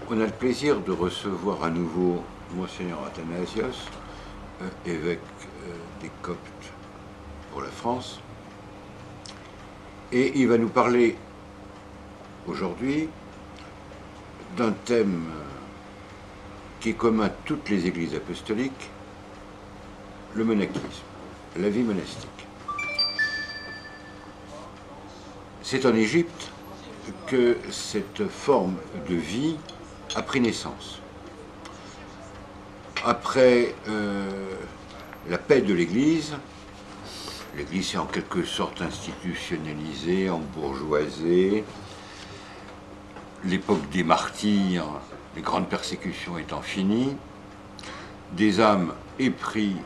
On a le plaisir de recevoir à nouveau Monseigneur Athanasios, évêque des Coptes pour la France. Et il va nous parler aujourd'hui d'un thème qui est commun à toutes les églises apostoliques, le monachisme, la vie monastique. C'est en Égypte que cette forme de vie a pris naissance. Après la paix de l'Église, l'Église est en quelque sorte institutionnalisée, embourgeoisée, l'époque des martyrs, les grandes persécutions étant finies, des âmes épris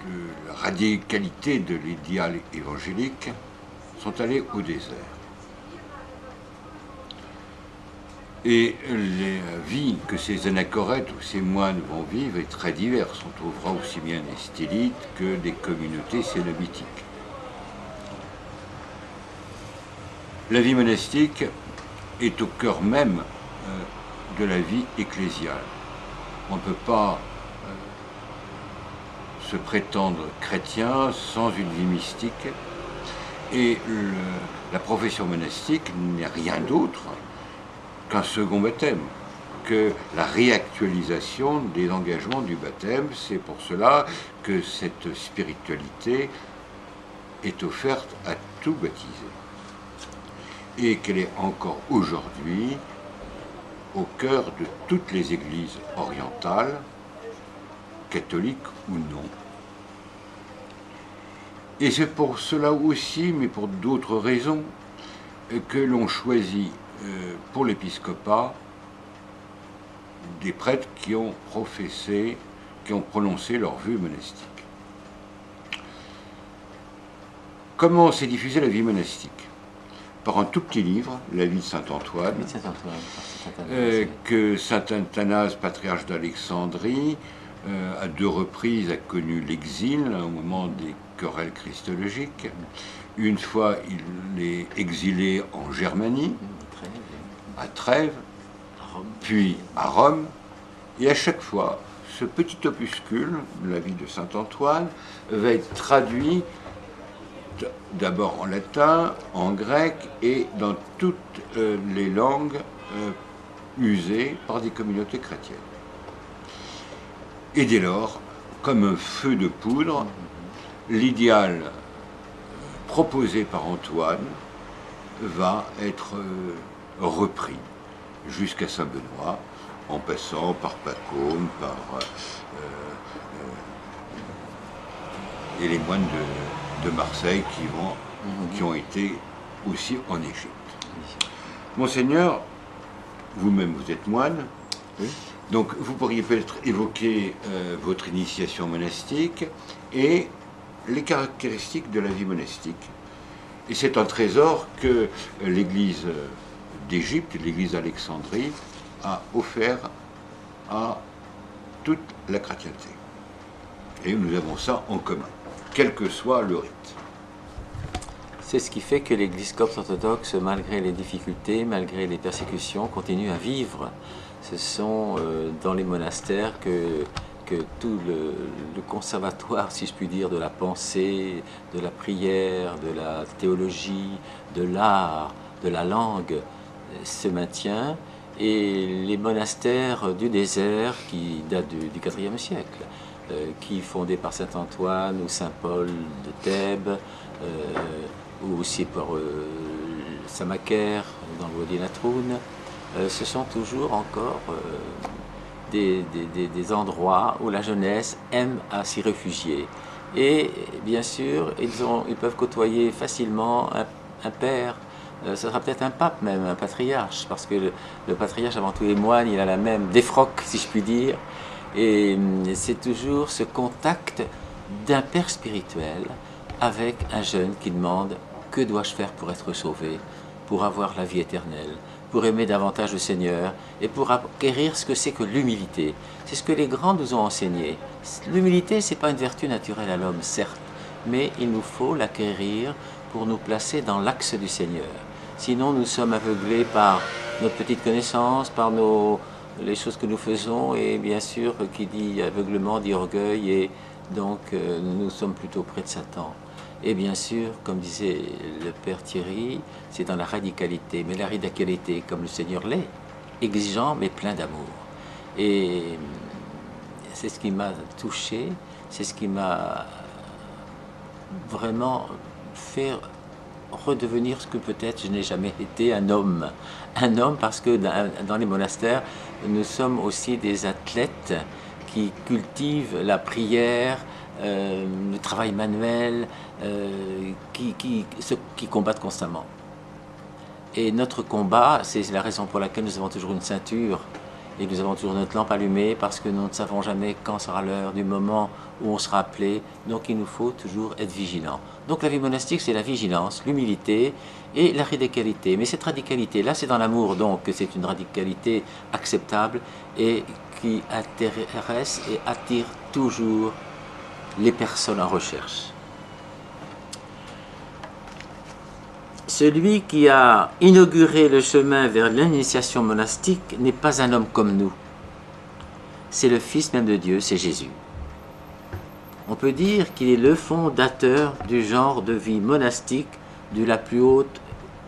de la radicalité de l'idéal évangélique sont allés au désert. Et la vie que ces anachorètes ou ces moines vont vivre est très diverse. On trouvera aussi bien des stylites que des communautés cénobitiques. La vie monastique est au cœur même de la vie ecclésiale. On ne peut pas se prétendre chrétien sans une vie mystique. Et la profession monastique n'est rien d'autre qu'un second baptême, que la réactualisation des engagements du baptême. C'est pour cela que cette spiritualité est offerte à tout baptisé. Et qu'elle est encore aujourd'hui au cœur de toutes les églises orientales, catholiques ou non. Et c'est pour cela aussi, mais pour d'autres raisons, que l'on choisit pour l'épiscopat des prêtres qui ont professé, qui ont prononcé leur vœu monastique. Comment s'est diffusée la vie monastique? Par un tout petit livre, La vie de saint Antoine, que saint Athanase, patriarche d'Alexandrie, à 2 reprises a connu l'exil au moment des querelles christologiques. Une fois, il est exilé en Germanie, à Trèves, puis à Rome, et à chaque fois, ce petit opuscule, La vie de saint Antoine, va être traduit d'abord en latin, en grec et dans toutes les langues usées par des communautés chrétiennes. Et dès lors, comme un feu de poudre, l'idéal proposé par Antoine va être repris jusqu'à Saint-Benoît, en passant par Pacôme, par et les moines de Marseille qui ont été aussi en Égypte. Monseigneur, vous-même vous êtes moine, oui. Donc vous pourriez peut-être évoquer votre initiation monastique et les caractéristiques de la vie monastique. Et c'est un trésor que l'Église d'Égypte, l'Église d'Alexandrie, a offert à toute la chrétienté. Et nous avons ça en commun, quel que soit le rite. C'est ce qui fait que l'Église copte orthodoxe, malgré les difficultés, malgré les persécutions, continue à vivre. Ce sont dans les monastères que tout le conservatoire, si je puis dire, de la pensée, de la prière, de la théologie, de l'art, de la langue se maintient. Et les monastères du désert, qui datent du IVe siècle, qui fondés par saint Antoine ou saint Paul de Thèbes, ou aussi par saint Macaire dans le Wadi Natroun, ce sont toujours encore des endroits où la jeunesse aime à s'y réfugier. Et bien sûr, ils peuvent côtoyer facilement un père, ce sera peut-être un pape même, un patriarche, parce que le patriarche, avant tout les moines, il a la même défroque, si je puis dire. Et c'est toujours ce contact d'un père spirituel avec un jeune qui demande « Que dois-je faire pour être sauvé, pour avoir la vie éternelle ?» pour aimer davantage le Seigneur et pour acquérir ce que c'est que l'humilité. C'est ce que les grands nous ont enseigné. L'humilité, ce n'est pas une vertu naturelle à l'homme, certes, mais il nous faut l'acquérir pour nous placer dans l'axe du Seigneur. Sinon, nous sommes aveuglés par notre petite connaissance, par les choses que nous faisons, et bien sûr, qui dit aveuglement, dit orgueil, et donc nous sommes plutôt près de Satan. Et bien sûr, comme disait le Père Thierry, c'est dans la radicalité, mais la radicalité, comme le Seigneur l'est, exigeant mais plein d'amour. Et c'est ce qui m'a touché, c'est ce qui m'a vraiment fait redevenir ce que peut-être je n'ai jamais été, un homme. Un homme parce que dans les monastères, nous sommes aussi des athlètes qui cultivent la prière, le travail manuel, ceux qui combattent constamment. Et notre combat, c'est la raison pour laquelle nous avons toujours une ceinture et nous avons toujours notre lampe allumée, parce que nous ne savons jamais quand sera l'heure du moment où on sera appelé. Donc il nous faut toujours être vigilants. Donc la vie monastique, c'est la vigilance, l'humilité et la radicalité. Mais cette radicalité-là, c'est dans l'amour, donc c'est une radicalité acceptable et qui intéresse et attire toujours les personnes en recherche. Celui qui a inauguré le chemin vers l'initiation monastique n'est pas un homme comme nous. C'est le Fils même de Dieu, c'est Jésus. On peut dire qu'il est le fondateur du genre de vie monastique de la plus haute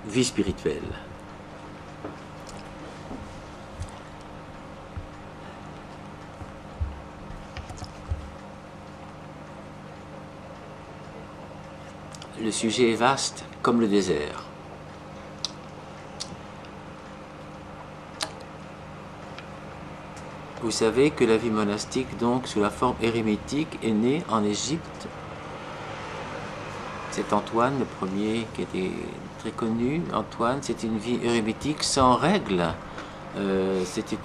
vie spirituelle. Le sujet est vaste comme le désert. Vous savez que la vie monastique, donc sous la forme érémitique, est née en Égypte. C'est Antoine, le premier, qui était très connu. Antoine, c'était une vie érémitique sans règles. C'était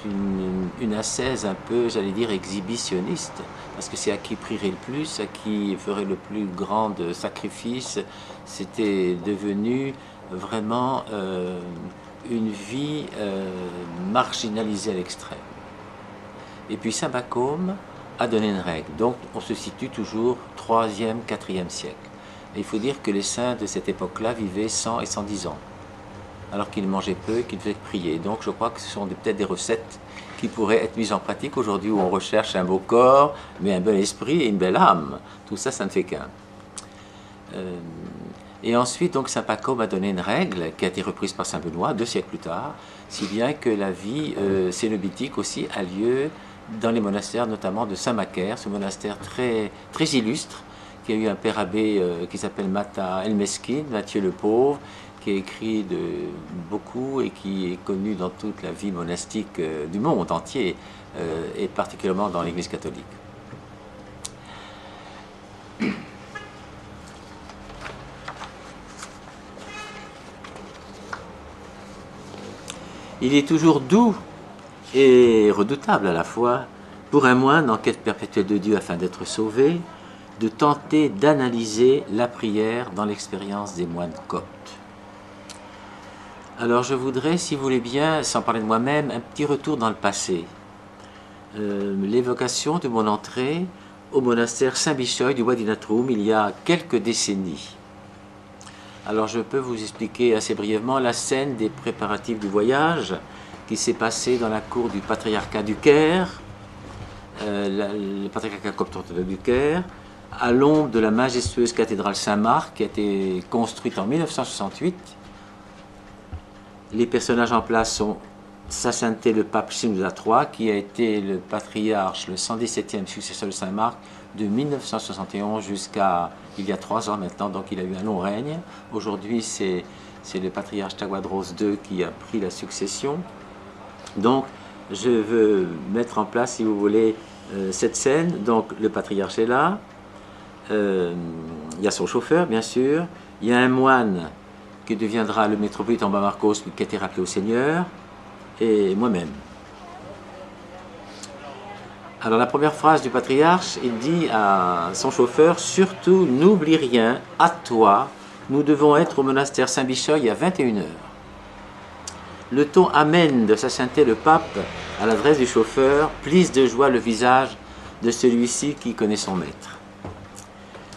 une ascèse un peu, j'allais dire, exhibitionniste, parce que c'est à qui prierait le plus, à qui ferait le plus grand sacrifice. C'était devenu vraiment une vie marginalisée à l'extrême. Et puis Saint Bacôme a donné une règle, donc on se situe toujours 3e, 4e siècle. Et il faut dire que les saints de cette époque-là vivaient 100 et 110 ans, alors qu'ils mangeaient peu et qu'ils faisaient prier. Donc je crois que ce sont peut-être des recettes qui pourraient être mises en pratique aujourd'hui, où on recherche un beau corps, mais un bel esprit et une belle âme. Tout ça, ça ne fait qu'un. Et ensuite, donc, Saint Bacôme a donné une règle qui a été reprise par Saint Benoît 2 siècles plus tard, si bien que la vie cénobitique aussi a lieu dans les monastères, notamment de Saint-Macaire, ce monastère très, très illustre, qui a eu un père abbé qui s'appelle Mata El Meskin, Matthieu le Pauvre, qui a écrit beaucoup et qui est connu dans toute la vie monastique du monde entier, et particulièrement dans l'Église catholique. Il est toujours doux et redoutable à la fois pour un moine en quête perpétuelle de Dieu afin d'être sauvé, de tenter d'analyser la prière dans l'expérience des moines coptes. Alors je voudrais, si vous voulez bien, sans parler de moi-même, un petit retour dans le passé. L'évocation de mon entrée au monastère Saint-Bischoy du Wadi Natroum il y a quelques décennies. Alors je peux vous expliquer assez brièvement la scène des préparatifs du voyage qui s'est passé dans la cour du patriarcat du Caire, le patriarcat copte du Caire, à l'ombre de la majestueuse cathédrale Saint-Marc qui a été construite en 1968. Les personnages en place sont Sa Sainteté le pape Shinouda III, qui a été le patriarche, le 117e successeur de Saint-Marc, de 1971 jusqu'à il y a 3 ans maintenant, donc il a eu un long règne. Aujourd'hui, c'est le patriarche Tawadros II qui a pris la succession. Donc, je veux mettre en place, si vous voulez, cette scène. Donc, le patriarche est là. Il y a son chauffeur, bien sûr. Il y a un moine qui deviendra le métropolite en Bas-Marcos, qui a été rappelé au Seigneur, et moi-même. Alors la première phrase du patriarche, il dit à son chauffeur, « Surtout, n'oublie rien, à toi, nous devons être au monastère Saint-Bischoy à 21 h » Le ton amène de Sa Sainteté le pape à l'adresse du chauffeur plisse de joie le visage de celui-ci qui connaît son maître.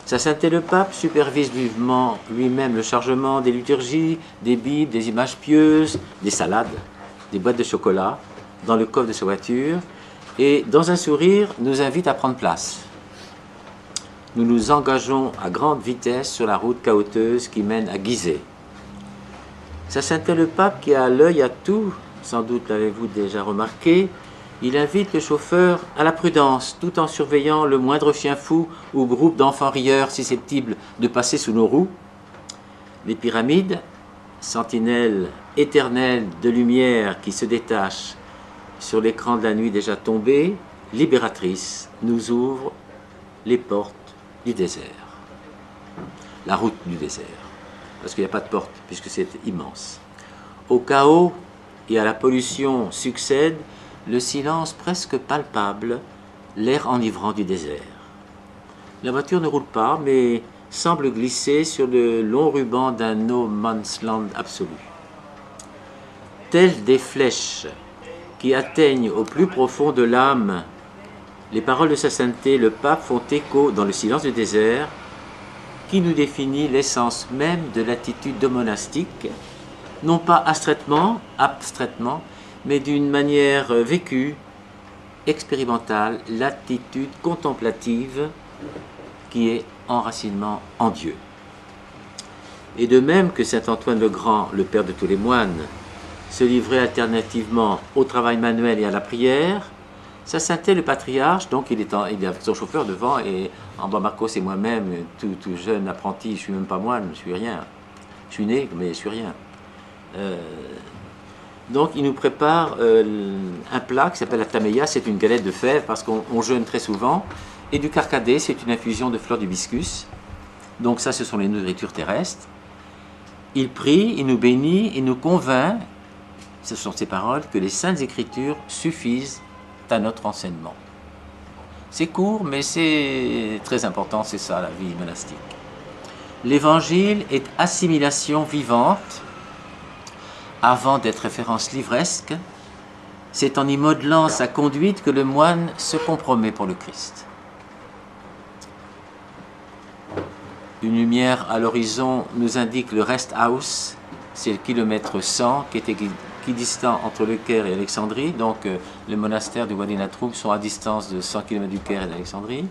Sa Sainteté le pape supervise lui-même le chargement des liturgies, des bibles, des images pieuses, des salades. des boîtes de chocolat dans le coffre de sa voiture et, dans un sourire, nous invite à prendre place. Nous nous engageons à grande vitesse sur la route cahoteuse qui mène à Gizeh. Sa Sainteté le Pape, qui a l'œil à tout, sans doute l'avez-vous déjà remarqué, il invite le chauffeur à la prudence, tout en surveillant le moindre chien fou ou groupe d'enfants rieurs susceptibles de passer sous nos roues. Les pyramides, sentinelles éternelles de lumière qui se détachent sur l'écran de la nuit déjà tombée, libératrices, nous ouvrent les portes du désert. La route du désert, parce qu'il n'y a pas de porte, puisque c'est immense. Au chaos et à la pollution succède le silence presque palpable, l'air enivrant du désert. La voiture ne roule pas, mais semble glisser sur le long ruban d'un no man's land absolu. Telles des flèches qui atteignent au plus profond de l'âme, les paroles de sa sainteté, le pape, font écho dans le silence du désert, qui nous définit l'essence même de l'attitude monastique, non pas abstraitement, mais d'une manière vécue, expérimentale, l'attitude contemplative qui est enracinement en Dieu. Et de même que saint Antoine le Grand, le père de tous les moines, se livrait alternativement au travail manuel et à la prière, sa sainteté le patriarche, donc il est avec son chauffeur devant, et en bas Marcos et moi-même, tout jeune apprenti, je ne suis même pas moine, je ne suis rien. Je suis né, mais je ne suis rien. Donc il nous prépare un plat qui s'appelle la tameya, c'est une galette de fèves parce qu'on jeûne très souvent, et du carcadé, c'est une infusion de fleurs d'hibiscus. Donc ça, ce sont les nourritures terrestres. Il prie, il nous bénit, il nous convainc, ce sont ses paroles, que les saintes écritures suffisent à notre enseignement. C'est court, mais c'est très important, c'est ça la vie monastique. L'évangile est assimilation vivante, avant d'être référence livresque. C'est en y modelant sa conduite que le moine se compromet pour le Christ. Une lumière à l'horizon nous indique le rest house, c'est le kilomètre 100 qui est équidistant entre le Caire et Alexandrie. Donc les monastères du Wadi Natroum sont à distance de 100 km du Caire et d'Alexandrie.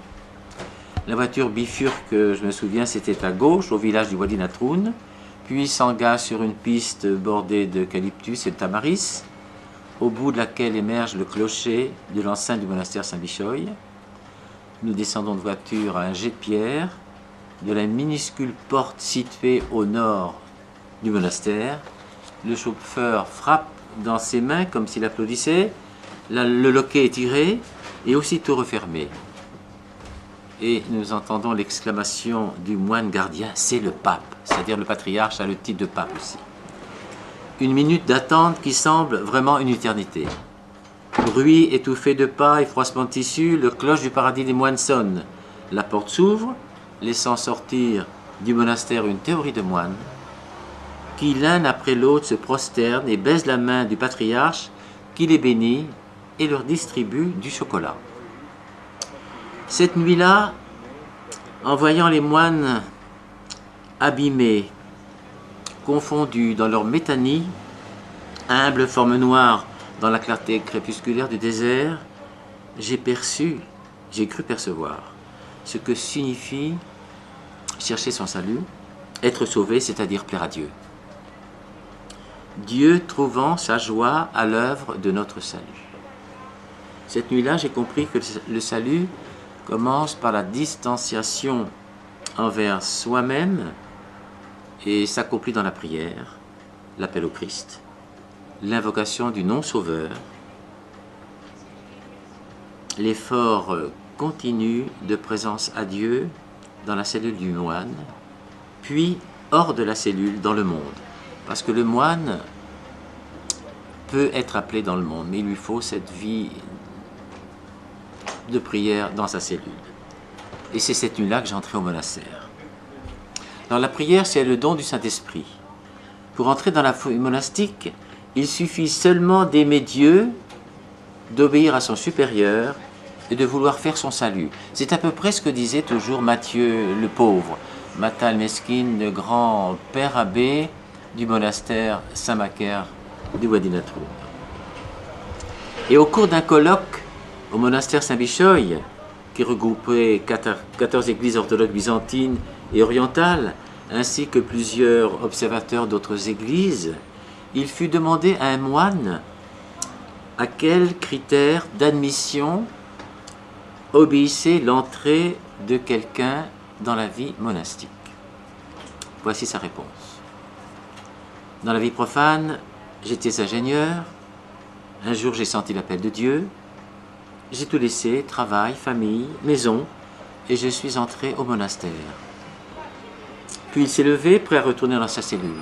La voiture bifurque, je me souviens, c'était à gauche, au village du Wadi Natroun, puis s'engage sur une piste bordée d'eucalyptus et de tamaris, au bout de laquelle émerge le clocher de l'enceinte du monastère Saint-Bichoy. Nous descendons de voiture à un jet de pierre, de la minuscule porte située au nord du monastère. Le chauffeur frappe dans ses mains comme s'il applaudissait, le loquet est tiré et aussitôt refermé. Et nous entendons l'exclamation du moine gardien, c'est le pape, c'est-à-dire le patriarche a le titre de pape aussi. Une minute d'attente qui semble vraiment une éternité. Bruit étouffé de pas et froissement de tissu, le cloche du paradis des moines sonne. La porte s'ouvre, laissant sortir du monastère une théorie de moines, qui l'un après l'autre se prosternent et baisent la main du patriarche, qui les bénit et leur distribue du chocolat. Cette nuit-là, en voyant les moines abîmés, confondus dans leur métanie, humble forme noire dans la clarté crépusculaire du désert, j'ai cru percevoir ce que signifie chercher son salut, être sauvé, c'est-à-dire plaire à Dieu. Dieu trouvant sa joie à l'œuvre de notre salut. Cette nuit-là, j'ai compris que le salut commence par la distanciation envers soi-même et s'accomplit dans la prière, l'appel au Christ, l'invocation du non-sauveur, l'effort continu de présence à Dieu dans la cellule du moine, puis hors de la cellule dans le monde. Parce que le moine peut être appelé dans le monde, mais il lui faut cette vie de prière dans sa cellule. Et c'est cette nuit-là que j'ai entré au monastère. Alors la prière, c'est le don du Saint-Esprit. Pour entrer dans la vie monastique, il suffit seulement d'aimer Dieu, d'obéir à son supérieur et de vouloir faire son salut. C'est à peu près ce que disait toujours Matthieu le pauvre, Matal Meskin, le grand père abbé du monastère Saint-Macaire du Wadi Natroun. Et au cours d'un colloque au monastère Saint-Bichoy, qui regroupait 14 églises orthodoxes byzantines et orientales, ainsi que plusieurs observateurs d'autres églises, il fut demandé à un moine à quels critères d'admission obéissait l'entrée de quelqu'un dans la vie monastique. Voici sa réponse. Dans la vie profane, j'étais ingénieur. Un jour, j'ai senti l'appel de Dieu. J'ai tout laissé, travail, famille, maison, et je suis entré au monastère. Puis il s'est levé, prêt à retourner dans sa cellule.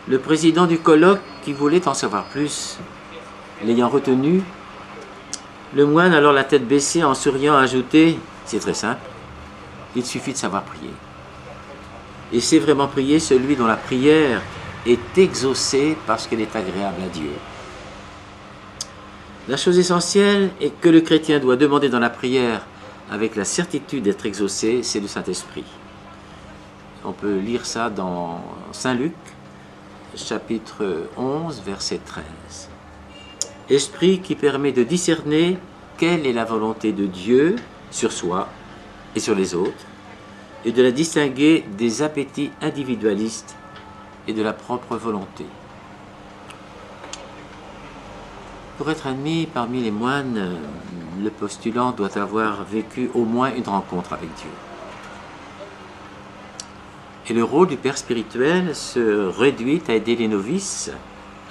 Le président du colloque, qui voulait en savoir plus, l'ayant retenu, le moine, alors la tête baissée, en souriant, a ajouté « C'est très simple, il suffit de savoir prier. » Et c'est vraiment prier celui dont la prière est exaucée parce qu'elle est agréable à Dieu. La chose essentielle est que le chrétien doit demander dans la prière avec la certitude d'être exaucé, c'est le Saint-Esprit. On peut lire ça dans Saint Luc, chapitre 11, verset 13. Esprit qui permet de discerner quelle est la volonté de Dieu sur soi et sur les autres, et de la distinguer des appétits individualistes et de la propre volonté. Pour être admis parmi les moines, le postulant doit avoir vécu au moins une rencontre avec Dieu. Et le rôle du père spirituel se réduit à aider les novices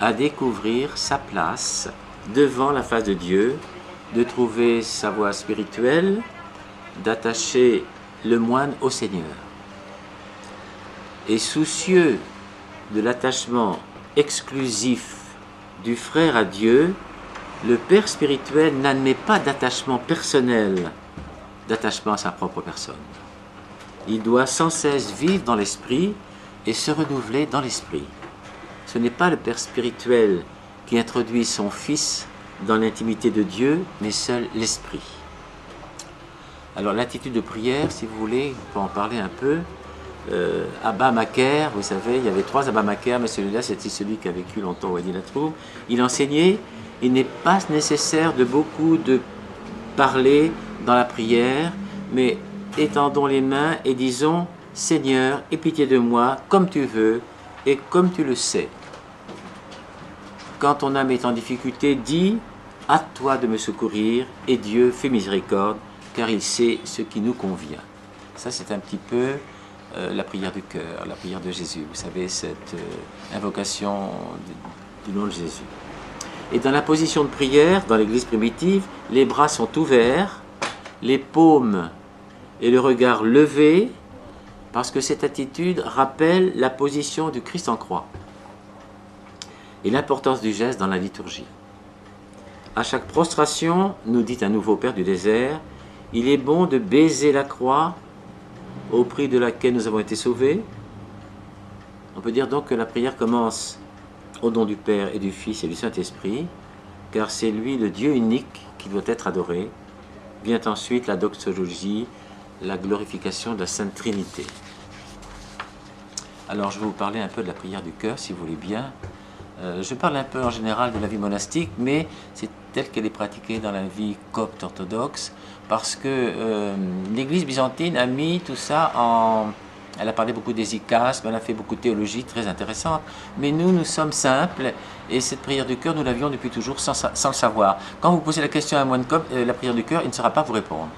à découvrir sa place devant la face de Dieu, de trouver sa voie spirituelle, d'attacher le moine au Seigneur. Et soucieux de l'attachement exclusif du frère à Dieu, le père spirituel n'admet pas d'attachement personnel, d'attachement à sa propre personne. Il doit sans cesse vivre dans l'esprit et se renouveler dans l'esprit. Ce n'est pas le père spirituel qui introduit son fils dans l'intimité de Dieu, mais seul l'esprit. Alors l'attitude de prière, si vous voulez, on peut en parler un peu. Abba Macaire, vous savez, il y avait 3 Abba Macaire, mais celui-là, c'était celui qui a vécu longtemps au Wadi Latroub. Il enseignait, il n'est pas nécessaire de beaucoup de parler dans la prière, mais étendons les mains et disons « Seigneur, aie pitié de moi, comme tu veux et comme tu le sais. » Quand ton âme est en difficulté, dis « À toi de me secourir, et Dieu fait miséricorde, car il sait ce qui nous convient. » Ça, c'est un petit peu la prière du cœur, la prière de Jésus. Vous savez, cette invocation du nom de Jésus. Et dans la position de prière, dans l'église primitive, les bras sont ouverts, les paumes et le regard levé, parce que cette attitude rappelle la position du Christ en croix et l'importance du geste dans la liturgie. À chaque prostration, nous dit un nouveau Père du désert, il est bon de baiser la croix au prix de laquelle nous avons été sauvés. On peut dire donc que la prière commence au nom du Père et du Fils et du Saint-Esprit, car c'est lui le Dieu unique qui doit être adoré. Vient ensuite la doxologie, la glorification de la Sainte Trinité. Alors je vais vous parler un peu de la prière du cœur, si vous voulez bien. Je parle un peu en général de la vie monastique, mais c'est telle qu'elle est pratiquée dans la vie copte orthodoxe, parce que l'Église byzantine a mis tout ça en... Elle a parlé beaucoup d'hésychasme, elle a fait beaucoup de théologie très intéressante, mais nous sommes simples, et cette prière du cœur, nous l'avions depuis toujours sans le savoir. Quand vous posez la question à un moine copte, la prière du cœur, il ne saura pas vous répondre.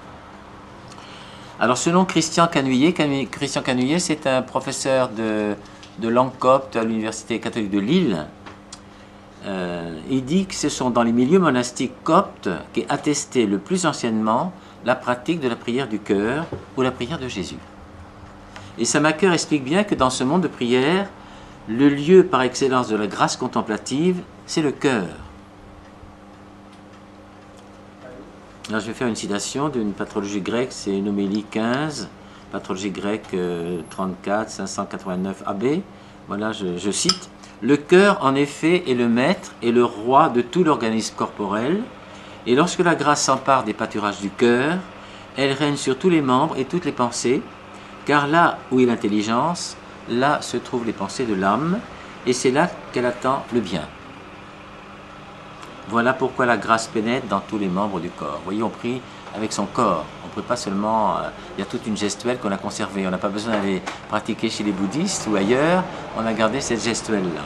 Alors selon Christian Canuyé, c'est un professeur de langue copte à l'Université catholique de Lille. Il dit que ce sont dans les milieux monastiques coptes qu'est attestée le plus anciennement la pratique de la prière du cœur ou la prière de Jésus. Et Saint Macaire explique bien que dans ce monde de prière, le lieu par excellence de la grâce contemplative, c'est le cœur. Alors je vais faire une citation d'une patrologie grecque, c'est une homélie 15, patrologie grecque 34, 589 AB. Voilà, je cite. Le cœur, en effet, est le maître et le roi de tout l'organisme corporel, et lorsque la grâce s'empare des pâturages du cœur, elle règne sur tous les membres et toutes les pensées, car là où est l'intelligence, là se trouvent les pensées de l'âme, et c'est là qu'elle attend le bien. Voilà pourquoi la grâce pénètre dans tous les membres du corps. Vous voyez, on prie avec son corps. On ne prie pas seulement... il y a toute une gestuelle qu'on a conservée. On n'a pas besoin d'aller pratiquer chez les bouddhistes ou ailleurs. On a gardé cette gestuelle-là.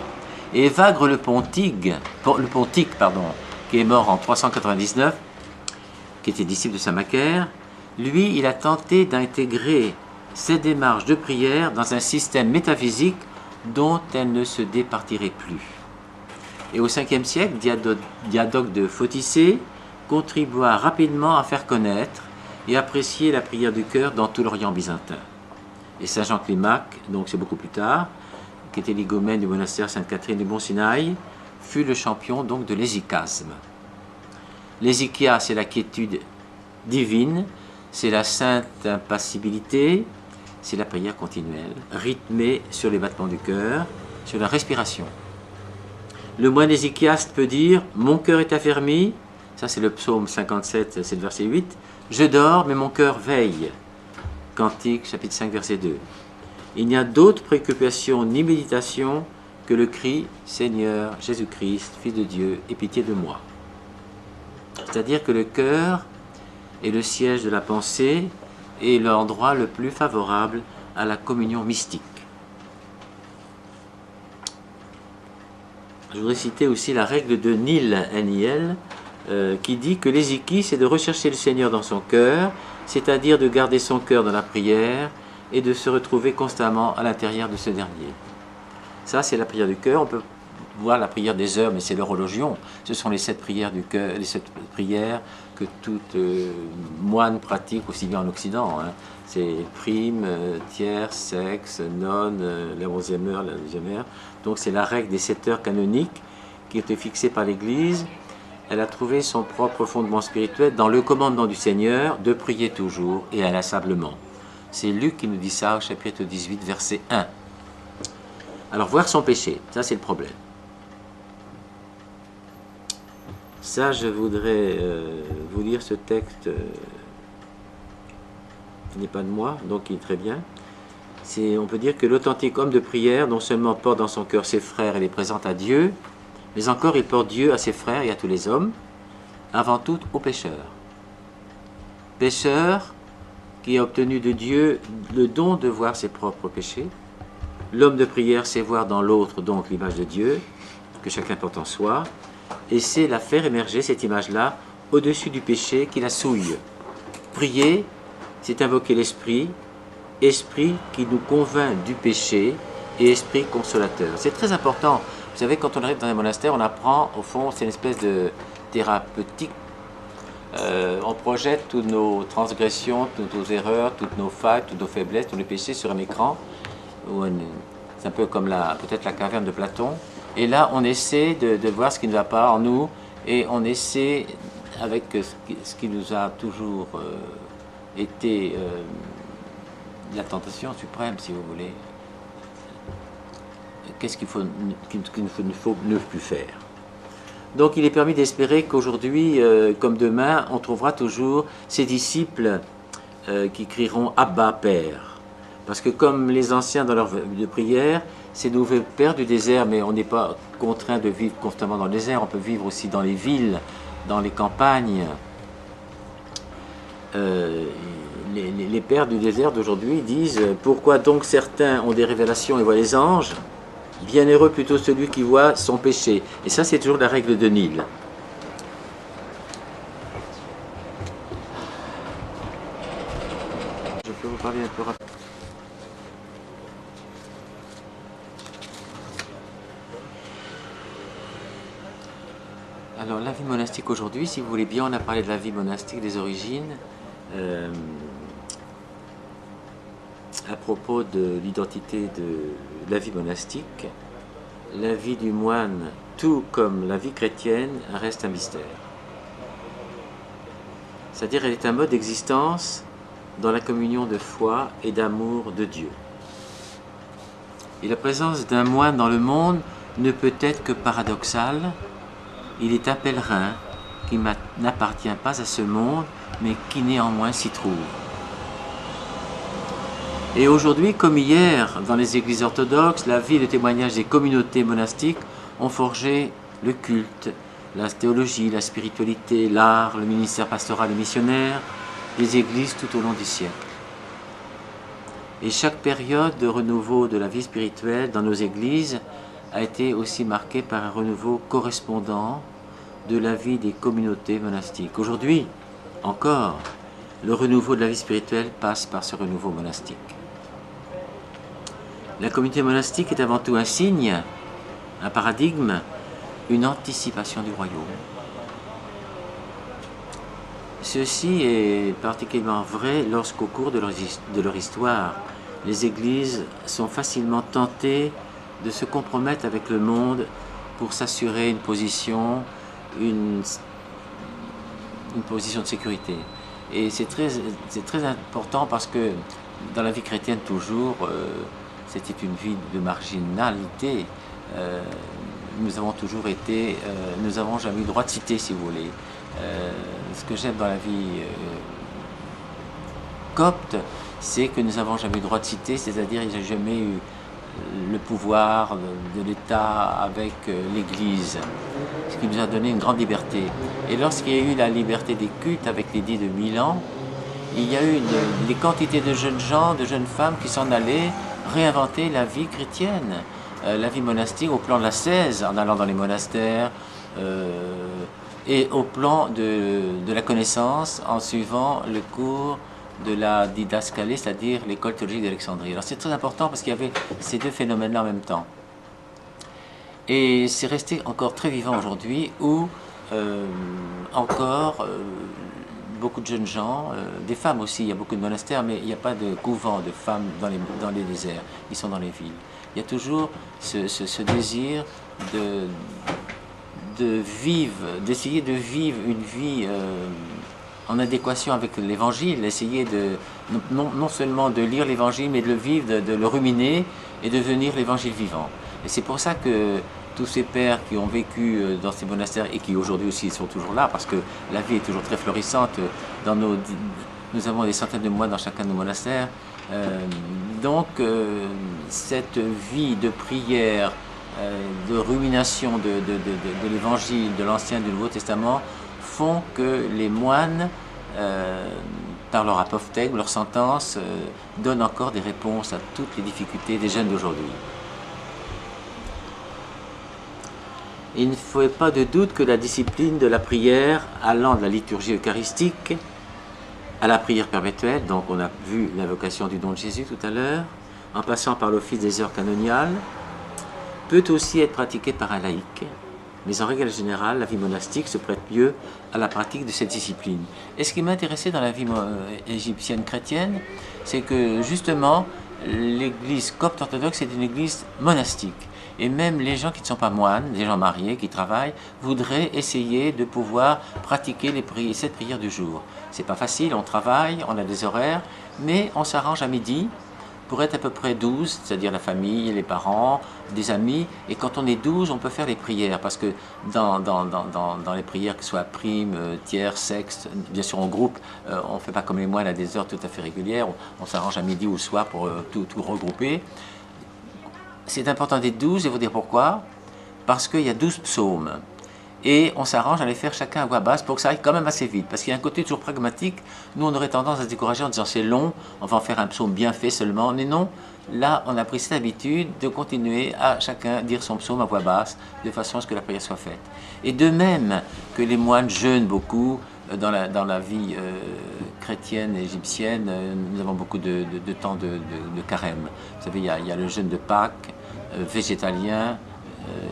Et Evagre le Pontique, qui est mort en 399, qui était disciple de Saint Macaire, lui, il a tenté d'intégrer cette démarche de prière dans un système métaphysique dont elle ne se départirait plus. Et au 5e siècle, Diadoque de Photicée contribua rapidement à faire connaître et apprécier la prière du cœur dans tout l'Orient byzantin. Et Saint Jean Climac, donc c'est beaucoup plus tard, qui était l'igomène du monastère Sainte-Catherine du Mont-Sinaï, fut le champion donc de l'hésychasme. L'hésychia, c'est la quiétude divine, c'est la sainte impassibilité, c'est la prière continuelle, rythmée sur les battements du cœur, sur la respiration. Le moine hésychiaste peut dire « Mon cœur est affermi », ça c'est le psaume 57, c'est le verset 8, « Je dors, mais mon cœur veille », Cantique, chapitre 5, verset 2. Il n'y a d'autre préoccupation ni méditation que le cri « Seigneur Jésus-Christ, Fils de Dieu, aie pitié de moi ». C'est-à-dire que le cœur est le siège de la pensée et l'endroit le plus favorable à la communion mystique. Je voudrais citer aussi la règle de Nil, N-I-L, qui dit que l'hésychie, c'est de rechercher le Seigneur dans son cœur, c'est-à-dire de garder son cœur dans la prière et de se retrouver constamment à l'intérieur de ce dernier. Ça, c'est la prière du cœur. On peut voir la prière des heures, mais c'est l'horologion. Ce sont les 7 prières du cœur, les 7 prières que tout moine pratique aussi bien en Occident. Hein. C'est prime, tierce, sexe, nonne, la 11e heure, la 12e heure. Donc c'est la règle des 7 heures canoniques qui a été fixée par l'Église. Elle a trouvé son propre fondement spirituel dans le commandement du Seigneur de prier toujours et inlassablement. C'est Luc qui nous dit ça au chapitre 18, verset 1. Alors voir son péché, ça c'est le problème. Ça, je voudrais vous lire ce texte qui n'est pas de moi, donc qui est très bien. On peut dire que l'authentique homme de prière non seulement porte dans son cœur ses frères et les présente à Dieu, mais encore il porte Dieu à ses frères et à tous les hommes, avant tout aux pécheurs. Pécheur qui a obtenu de Dieu le don de voir ses propres péchés. L'homme de prière sait voir dans l'autre donc l'image de Dieu, que chacun porte en soi, et c'est la faire émerger, cette image-là, au-dessus du péché qui la souille. Prier, c'est invoquer l'Esprit, Esprit qui nous convainc du péché et Esprit consolateur. C'est très important. Vous savez, quand on arrive dans un monastère, on apprend, au fond, c'est une espèce de thérapeutique. On projette toutes nos transgressions, toutes nos erreurs, toutes nos failles, toutes nos faiblesses, tous nos péchés sur un écran. C'est un peu comme peut-être la caverne de Platon. Et là, on essaie de voir ce qui ne va pas en nous et on essaie, avec ce qui nous a toujours été la tentation suprême, si vous voulez, qu'est-ce qu'il ne faut ne plus faire. Donc il est permis d'espérer qu'aujourd'hui, comme demain, on trouvera toujours ces disciples qui crieront « Abba, Père ». Parce que comme les anciens dans leur vie de prière, c'est nous Père du désert, mais on n'est pas contraint de vivre constamment dans le désert, on peut vivre aussi dans les villes, dans les campagnes. Les pères du désert d'aujourd'hui disent « Pourquoi donc certains ont des révélations et voient les anges ? Bienheureux plutôt celui qui voit son péché. » Et ça, c'est toujours la règle de Nil. Je peux vous parler un peu rapidement. Alors, la vie monastique aujourd'hui, si vous voulez bien, on a parlé de la vie monastique des origines. À propos de l'identité de la vie monastique, la vie du moine, tout comme la vie chrétienne, reste un mystère. C'est-à-dire, elle est un mode d'existence dans la communion de foi et d'amour de Dieu. Et la présence d'un moine dans le monde ne peut être que paradoxale. Il est un pèlerin qui n'appartient pas à ce monde, mais qui néanmoins s'y trouve. Et aujourd'hui, comme hier, dans les églises orthodoxes, la vie et le témoignage des communautés monastiques ont forgé le culte la théologie, la spiritualité, l'art, le ministère pastoral et missionnaire des églises tout au long du siècle. Et chaque période de renouveau de la vie spirituelle dans nos églises a été aussi marquée par un renouveau correspondant de la vie des communautés monastiques. Aujourd'hui, encore, le renouveau de la vie spirituelle passe par ce renouveau monastique. La communauté monastique est avant tout un signe, un paradigme, une anticipation du royaume. Ceci est particulièrement vrai lorsqu'au cours de leur histoire, les églises sont facilement tentées de se compromettre avec le monde pour s'assurer une position de sécurité. Et c'est très important parce que dans la vie chrétienne toujours, c'était une vie de marginalité. Nous avons toujours été, nous n'avons jamais eu droit de citer, si vous voulez. Ce que j'aime dans la vie copte, c'est que nous n'avons jamais eu droit de citer, c'est-à-dire qu'il n'y a jamais eu le pouvoir de l'État avec l'Église, ce qui nous a donné une grande liberté. Et lorsqu'il y a eu la liberté des cultes avec l'édit de Milan, il y a eu des quantités de jeunes gens, de jeunes femmes qui s'en allaient réinventer la vie chrétienne, la vie monastique au plan de l'ascèse, en allant dans les monastères, et au plan de la connaissance en suivant le cours de la didascalie, c'est-à-dire l'école théologique d'Alexandrie. Alors c'est très important parce qu'il y avait ces deux phénomènes-là en même temps. Et c'est resté encore très vivant aujourd'hui où encore beaucoup de jeunes gens, des femmes aussi, il y a beaucoup de monastères, mais il n'y a pas de couvent de femmes dans les déserts, ils sont dans les villes. Il y a toujours ce désir d'essayer de vivre une vie en adéquation avec l'évangile, essayer non seulement de lire l'évangile, mais de le vivre, de le ruminer et de devenir l'évangile vivant. Et c'est pour ça que tous ces pères qui ont vécu dans ces monastères et qui aujourd'hui aussi sont toujours là, parce que la vie est toujours très florissante, nous avons des centaines de moines dans chacun de nos monastères, donc cette vie de prière, de rumination de l'évangile, de l'Ancien et du Nouveau Testament, font que les moines, par leur apophthegme, leur sentence, donnent encore des réponses à toutes les difficultés des jeunes d'aujourd'hui. Il ne fait pas de doute que la discipline de la prière, allant de la liturgie eucharistique à la prière perpétuelle, donc on a vu l'invocation du don de Jésus tout à l'heure, en passant par l'office des heures canoniales, peut aussi être pratiquée par un laïc, mais en règle générale, la vie monastique se prête mieux à la pratique de cette discipline. Et ce qui m'intéressait dans la vie égyptienne chrétienne, c'est que justement, l'église copte orthodoxe est une église monastique. Et même les gens qui ne sont pas moines, les gens mariés qui travaillent, voudraient essayer de pouvoir pratiquer cette prière du jour. C'est pas facile, on travaille, on a des horaires, mais on s'arrange à midi pour être à peu près 12, c'est-à-dire la famille, les parents, des amis. Et quand on est 12, on peut faire les prières, parce que dans les prières, que ce soit prime, tiers, sexte, bien sûr en groupe, on ne fait pas comme les moines à des heures tout à fait régulières, on s'arrange à midi ou au soir pour tout regrouper. C'est important d'être 12, et vous dire pourquoi. Parce qu'il y a 12 psaumes. Et on s'arrange à les faire chacun à voix basse pour que ça aille quand même assez vite. Parce qu'il y a un côté toujours pragmatique. Nous, on aurait tendance à se décourager en disant c'est long, on va en faire un psaume bien fait seulement. Mais non, là, on a pris cette habitude de continuer à chacun dire son psaume à voix basse, de façon à ce que la prière soit faite. Et de même que les moines jeûnent beaucoup, dans la vie chrétienne et égyptienne, nous avons beaucoup de temps de carême. Vous savez, il y a le jeûne de Pâques, végétalien,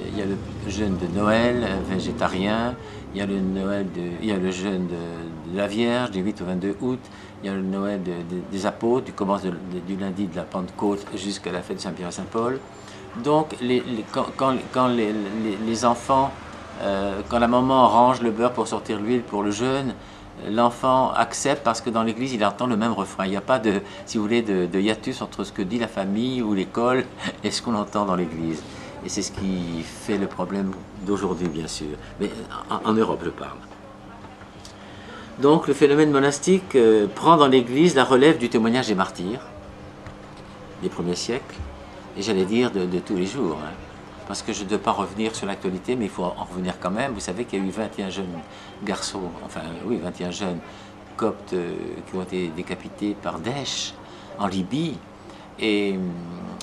il y a le jeûne de Noël, végétarien, il y a le jeûne de la Vierge, du 8 au 22 août, il y a le Noël des apôtres, qui commence du lundi de la Pentecôte jusqu'à la fête de Saint-Pierre et Saint-Paul. Donc, quand les enfants, quand la maman range le beurre pour sortir l'huile pour le jeûne, l'enfant accepte parce que dans l'église, il entend le même refrain. Il n'y a pas de, si vous voulez, de hiatus entre ce que dit la famille ou l'école et ce qu'on entend dans l'église. Et c'est ce qui fait le problème d'aujourd'hui, bien sûr. Mais en Europe, je parle. Donc, le phénomène monastique prend dans l'église la relève du témoignage des martyrs des premiers siècles, et j'allais dire de tous les jours. Hein. parce que je ne dois pas revenir sur l'actualité, mais il faut en revenir quand même. Vous savez qu'il y a eu 21 jeunes garçons, enfin oui, 21 jeunes coptes qui ont été décapités par Daesh en Libye. Et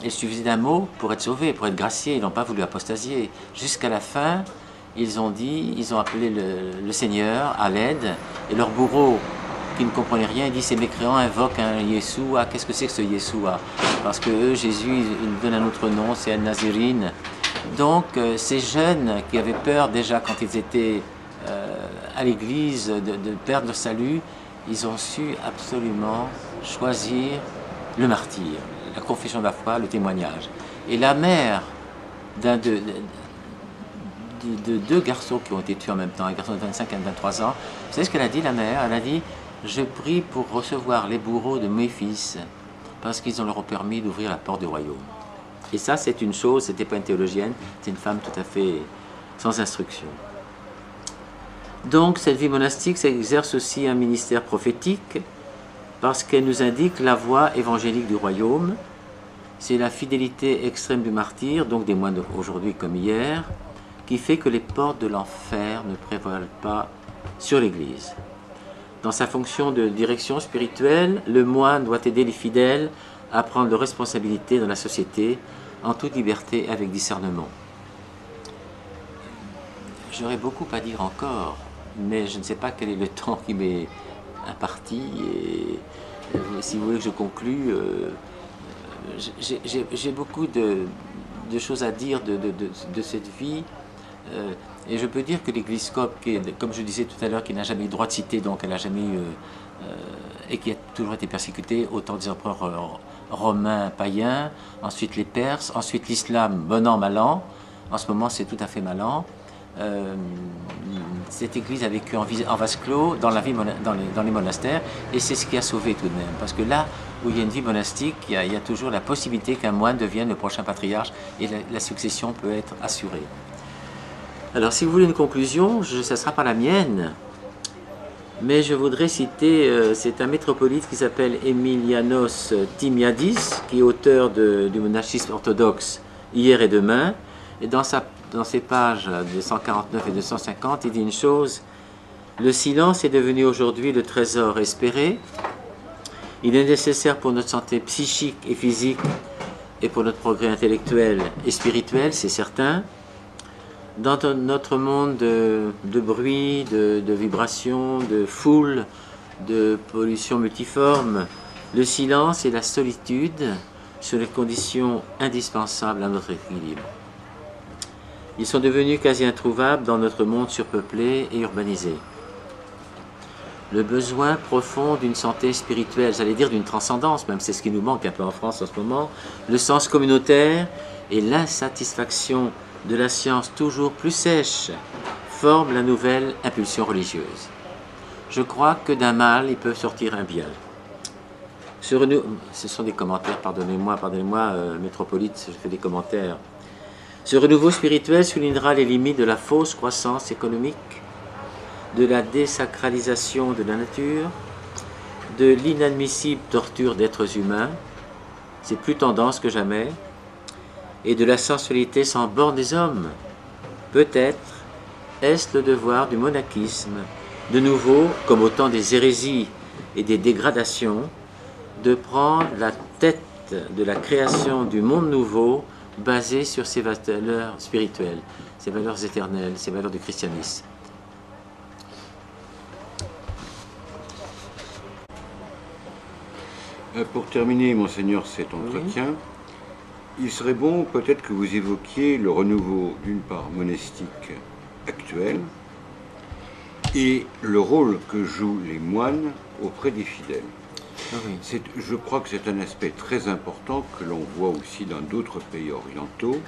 il suffisait d'un mot pour être sauvés, pour être graciés. Ils n'ont pas voulu apostasier. Jusqu'à la fin, ils ont appelé le Seigneur à l'aide, et leur bourreau, qui ne comprenait rien, dit ces mécréants invoquent un Yeshua. Qu'est-ce que c'est que ce Yeshua? Parce que eux, Jésus, il nous donne un autre nom, c'est Al-Nazirine. Donc ces jeunes qui avaient peur déjà quand ils étaient à l'église de perdre leur salut, ils ont su absolument choisir le martyre, la confession de la foi, le témoignage. Et la mère de deux garçons qui ont été tués en même temps, un garçon de 25 et de 23 ans, vous savez ce qu'elle a dit, la mère? Elle a dit: je prie pour recevoir les bourreaux de mes fils, parce qu'ils leur ont permis d'ouvrir la porte du royaume. Et ça, c'est une chose, c'était pas une théologienne, c'est une femme tout à fait sans instruction. Donc, cette vie monastique, ça exerce aussi un ministère prophétique, parce qu'elle nous indique la voie évangélique du royaume. C'est la fidélité extrême du martyr, donc des moines aujourd'hui comme hier, qui fait que les portes de l'enfer ne prévalent pas sur l'Église. Dans sa fonction de direction spirituelle, le moine doit aider les fidèles à prendre leurs responsabilités dans la société en toute liberté et avec discernement. J'aurais beaucoup à dire encore, mais je ne sais pas quel est le temps qui m'est imparti. Et si vous voulez que je conclue, j'ai beaucoup de choses à dire de cette vie. Et je peux dire que l'Église copte, comme je disais tout à l'heure, qui n'a jamais eu droit de cité, donc elle n'a jamais eu, et qui a toujours été persécutée, autant des empereurs romains païens, ensuite les Perses, ensuite l'islam, bon an, mal an. En ce moment, c'est tout à fait mal an. Cette Église a vécu en vase clos dans les monastères, et c'est ce qui a sauvé tout de même. Parce que là où il y a une vie monastique, il y a toujours la possibilité qu'un moine devienne le prochain patriarche, et la succession peut être assurée. Alors, si vous voulez une conclusion, ça ne sera pas la mienne, mais je voudrais citer, c'est un métropolite qui s'appelle Emilianos Timiadis, qui est auteur du monachisme orthodoxe Hier et Demain, et dans ses pages 249 et 250, il dit une chose: le silence est devenu aujourd'hui le trésor espéré, il est nécessaire pour notre santé psychique et physique, et pour notre progrès intellectuel et spirituel, c'est certain. Dans notre monde de bruit, de vibrations, de foule, de pollution multiforme, le silence et la solitude sont les conditions indispensables à notre équilibre. Ils sont devenus quasi introuvables dans notre monde surpeuplé et urbanisé. Le besoin profond d'une santé spirituelle, j'allais dire d'une transcendance, même c'est ce qui nous manque un peu en France en ce moment, le sens communautaire et l'insatisfaction de la science toujours plus sèche forment la nouvelle impulsion religieuse. Je crois que d'un mal, il peut sortir un bien. Ce sont des commentaires, pardonnez-moi, métropolite, je fais des commentaires. Ce renouveau spirituel soulignera les limites de la fausse croissance économique, de la désacralisation de la nature, de l'inadmissible torture d'êtres humains, c'est plus tendance que jamais, et de la sensualité sans borne des hommes. Peut-être est-ce le devoir du monachisme, de nouveau, comme au temps des hérésies et des dégradations, de prendre la tête de la création du monde nouveau basé sur ces valeurs spirituelles, ces valeurs éternelles, ces valeurs du christianisme. Pour terminer, Monseigneur, cet entretien, il serait bon peut-être que vous évoquiez le renouveau, d'une part, monastique actuel, et le rôle que jouent les moines auprès des fidèles. Oui. Je crois que c'est un aspect très important que l'on voit aussi dans d'autres pays orientaux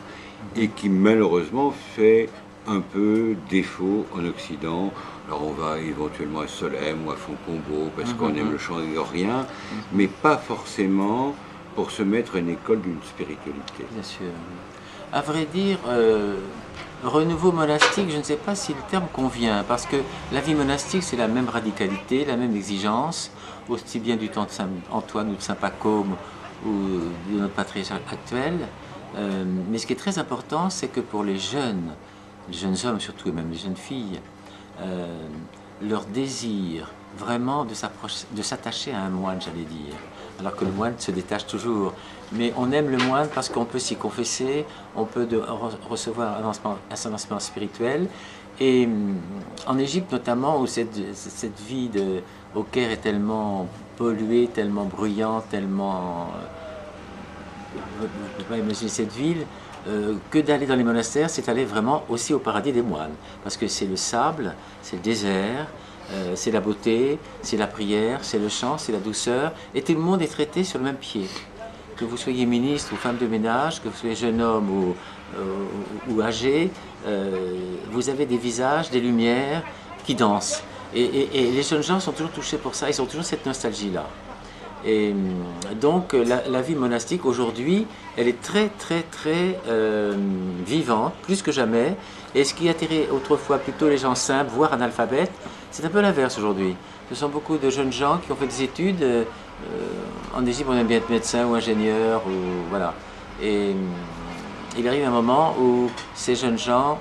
et qui malheureusement fait un peu défaut en Occident. Alors on va éventuellement à Solesmes ou à Fontcombault parce qu'on aime le chant grégorien, mais pas forcément pour se mettre à une école d'une spiritualité. Bien sûr. À vrai dire, renouveau monastique, je ne sais pas si le terme convient, parce que la vie monastique, c'est la même radicalité, la même exigence, aussi bien du temps de Saint Antoine ou de Saint Pacôme ou de notre patriarche actuel. Mais ce qui est très important, c'est que pour les jeunes hommes surtout, et même les jeunes filles, leur désir vraiment de s'attacher à un moine, j'allais dire, alors que le moine se détache toujours. Mais on aime le moine parce qu'on peut s'y confesser, on peut recevoir un avancement spirituel. Et en Égypte notamment, où cette vie au Caire est tellement polluée, tellement bruyante, tellement... vous ne pouvez pas imaginer cette ville, que d'aller dans les monastères, c'est aller vraiment aussi au paradis des moines. Parce que c'est le sable, c'est le désert, c'est la beauté, c'est la prière, c'est le chant, c'est la douceur, et tout le monde est traité sur le même pied. Que vous soyez ministre ou femme de ménage, que vous soyez jeune homme ou âgé, vous avez des visages, des lumières qui dansent. Et les jeunes gens sont toujours touchés pour ça, ils ont toujours cette nostalgie-là. Et donc la vie monastique aujourd'hui, elle est très vivante, plus que jamais. Et ce qui attirait autrefois plutôt les gens simples, voire analphabètes, c'est un peu l'inverse aujourd'hui. Ce sont beaucoup de jeunes gens qui ont fait des études. En Égypte, on aime bien être médecin ou ingénieur, ou voilà. Et il arrive un moment où ces jeunes gens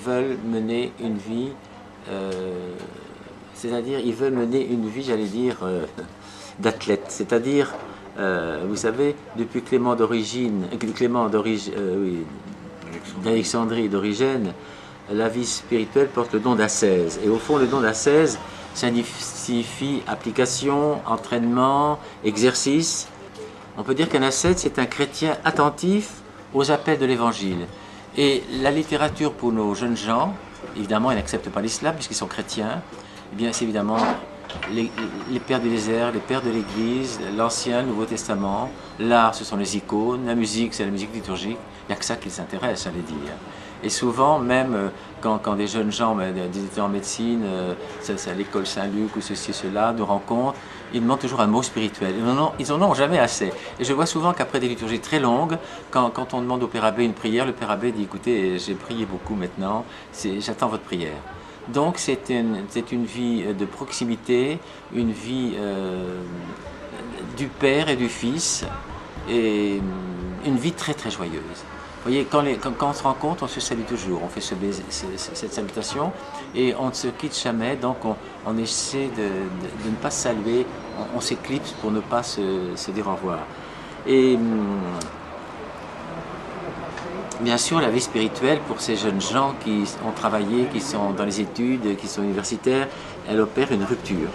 veulent mener une vie, c'est-à-dire ils veulent mener une vie, j'allais dire, d'athlète. C'est-à-dire, vous savez, depuis Clément d'Alexandrie d'origine, la vie spirituelle porte le don d'ascèse. Et au fond, le don d'ascèse signifie application, entraînement, exercice. On peut dire qu'un ascète, c'est un chrétien attentif aux appels de l'Évangile. Et la littérature pour nos jeunes gens, évidemment, ils n'acceptent pas l'islam puisqu'ils sont chrétiens. Eh bien, c'est évidemment les pères du désert, les pères de l'Église, l'Ancien, le Nouveau Testament. L'art, ce sont les icônes. La musique, c'est la musique liturgique. Il n'y a que ça qui les intéresse, j'allais dire. Et souvent, même quand des jeunes gens, des étudiants en médecine, c'est à l'école Saint-Luc ou ceci, cela, nous rencontrent, ils demandent toujours un mot spirituel. Ils n'en ont jamais assez. Et je vois souvent qu'après des liturgies très longues, quand on demande au Père Abbé une prière, le Père Abbé dit, écoutez, j'ai prié beaucoup maintenant, j'attends votre prière. Donc c'est une vie de proximité, une vie du Père et du Fils, et une vie très joyeuse. Vous voyez, quand on se rencontre, on se salue toujours, on fait cette salutation et on ne se quitte jamais, donc on essaie de ne pas se saluer, on s'éclipse pour ne pas se dire au revoir. Et bien sûr, la vie spirituelle pour ces jeunes gens qui ont travaillé, qui sont dans les études, qui sont universitaires, elle opère une rupture.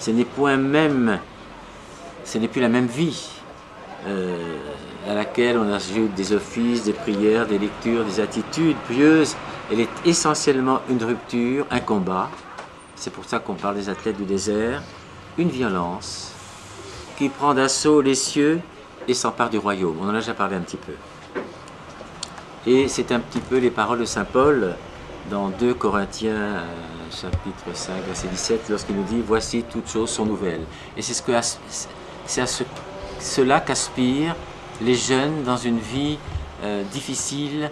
Ce n'est plus la même vie. À laquelle on ajoute des offices, des prières, des lectures, des attitudes pieuses. Elle est essentiellement une rupture, un combat. C'est pour ça qu'on parle des athlètes du désert. Une violence qui prend d'assaut les cieux et s'empare du royaume. On en a déjà parlé un petit peu. Et c'est un petit peu les paroles de Saint Paul dans 2 Corinthiens, chapitre 5, verset 17, lorsqu'il nous dit « Voici, toutes choses sont nouvelles ». Et c'est à cela qu'aspirent les jeunes dans une vie difficile,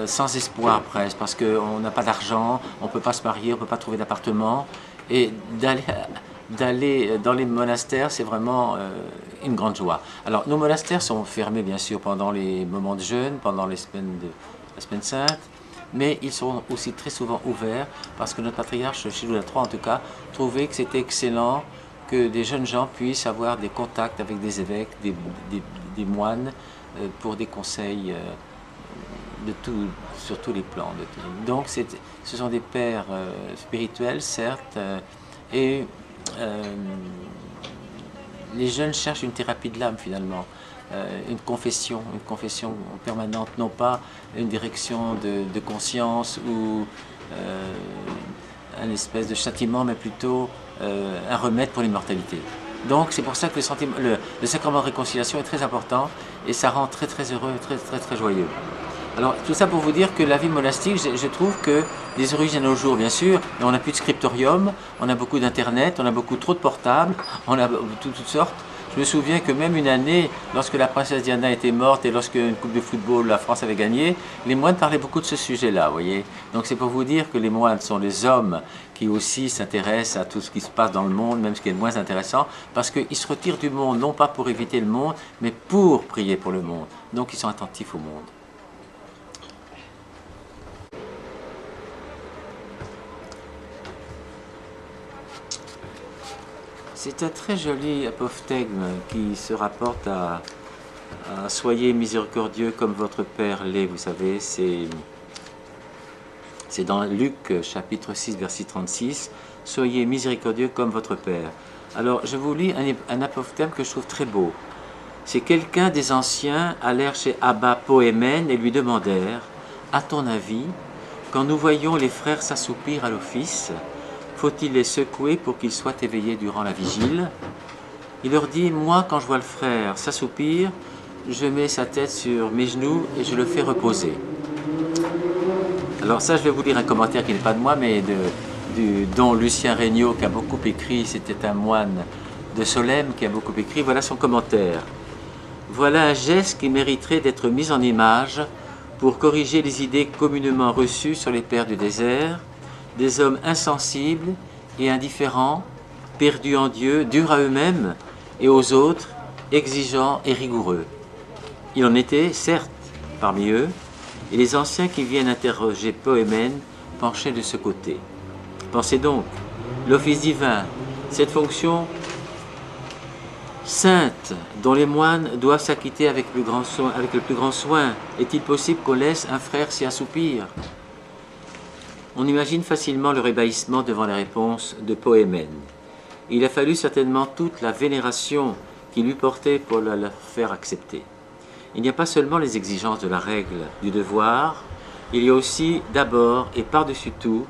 sans espoir presque, parce qu'on n'a pas d'argent, on ne peut pas se marier, on ne peut pas trouver d'appartement. Et d'aller dans les monastères, c'est vraiment une grande joie. Alors, nos monastères sont fermés, bien sûr, pendant les moments de jeûne, pendant la semaine sainte, mais ils sont aussi très souvent ouverts, parce que notre patriarche, chez Louis III en tout cas, trouvait que c'était excellent que des jeunes gens puissent avoir des contacts avec des évêques, des moines, pour des conseils sur tous les plans. Donc ce sont des pères spirituels, certes, et les jeunes cherchent une thérapie de l'âme finalement, une confession permanente, non pas une direction de conscience ou un espèce de châtiment, mais plutôt un remède pour l'immortalité. Donc c'est pour ça que le sacrement de réconciliation est très important et ça rend très heureux, très joyeux. Alors tout ça pour vous dire que la vie monastique, je trouve que des origines à nos jours, bien sûr, mais on n'a plus de scriptorium, on a beaucoup d'internet, on a beaucoup trop de portables, on a toutes sortes. Je me souviens que même une année, lorsque la princesse Diana était morte et lorsque une coupe de football, la France avait gagné, les moines parlaient beaucoup de ce sujet-là, vous voyez. Donc c'est pour vous dire que les moines sont les hommes qui aussi s'intéressent à tout ce qui se passe dans le monde, même ce qui est le moins intéressant, parce qu'ils se retirent du monde, non pas pour éviter le monde, mais pour prier pour le monde. Donc ils sont attentifs au monde. C'est un très joli apophthegme qui se rapporte à soyez miséricordieux comme votre Père l'est, vous savez, c'est dans Luc chapitre 6 verset 36, soyez miséricordieux comme votre Père. Alors je vous lis un apophthegme que je trouve très beau. C'est quelqu'un des anciens allèrent chez Abba Poémène et lui demandèrent, à ton avis, quand nous voyons les frères s'assoupir à l'office, faut-il les secouer pour qu'ils soient éveillés durant la vigile? Il leur dit, moi quand je vois le frère s'assoupir, je mets sa tête sur mes genoux et je le fais reposer. Alors ça, je vais vous lire un commentaire qui n'est pas de moi, mais dont Lucien Regnault qui a beaucoup écrit, c'était un moine de Solesmes qui a beaucoup écrit, voilà son commentaire. Voilà un geste qui mériterait d'être mis en image pour corriger les idées communément reçues sur les pères du désert, des hommes insensibles et indifférents, perdus en Dieu, durs à eux-mêmes et aux autres, exigeants et rigoureux. Il en était, certes, parmi eux, et les anciens qui viennent interroger Poémène penchaient de ce côté. Pensez donc, l'office divin, cette fonction sainte dont les moines doivent s'acquitter avec le plus grand soin, est-il possible qu'on laisse un frère s'y assoupir? On imagine facilement le ébahissement devant les réponses de Poémène. Il a fallu certainement toute la vénération qu'il lui portait pour la leur faire accepter. Il n'y a pas seulement les exigences de la règle, du devoir, il y a aussi d'abord et par-dessus tout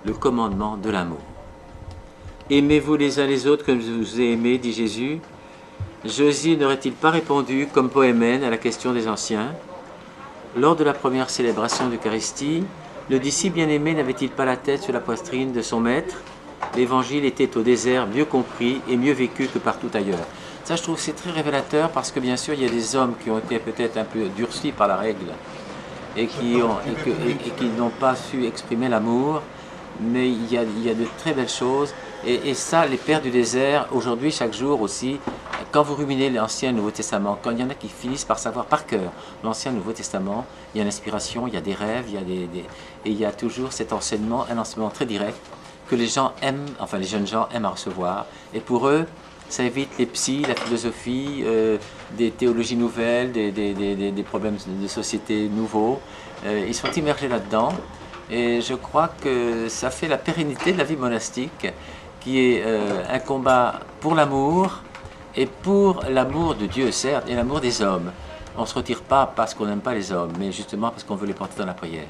le commandement de l'amour. Aimez-vous les uns les autres comme je vous ai aimé, dit Jésus. Josie n'aurait-il pas répondu comme Poémène à la question des anciens? Lors de la première célébration d'Eucharistie, le disciple bien-aimé n'avait-il pas la tête sur la poitrine de son maître? L'évangile était au désert mieux compris et mieux vécu que partout ailleurs. Ça, je trouve, c'est très révélateur parce que bien sûr, il y a des hommes qui ont été peut-être un peu durcis par la règle et qui n'ont pas su exprimer l'amour, mais il y a de très belles choses. Et ça, les pères du désert, aujourd'hui, chaque jour aussi, quand vous ruminez l'Ancien et le Nouveau Testament, quand il y en a qui finissent par savoir par cœur l'Ancien et le Nouveau Testament, il y a l'inspiration, il y a des rêves, et il y a toujours cet enseignement, un enseignement très direct que les gens aiment, enfin les jeunes gens aiment à recevoir. Et pour eux, ça évite les psys, la philosophie, des théologies nouvelles, des problèmes de société nouveaux. Ils sont immergés là-dedans. Et je crois que ça fait la pérennité de la vie monastique, qui est un combat pour l'amour, et pour l'amour de Dieu, certes, et l'amour des hommes. On ne se retire pas parce qu'on n'aime pas les hommes, mais justement parce qu'on veut les porter dans la prière.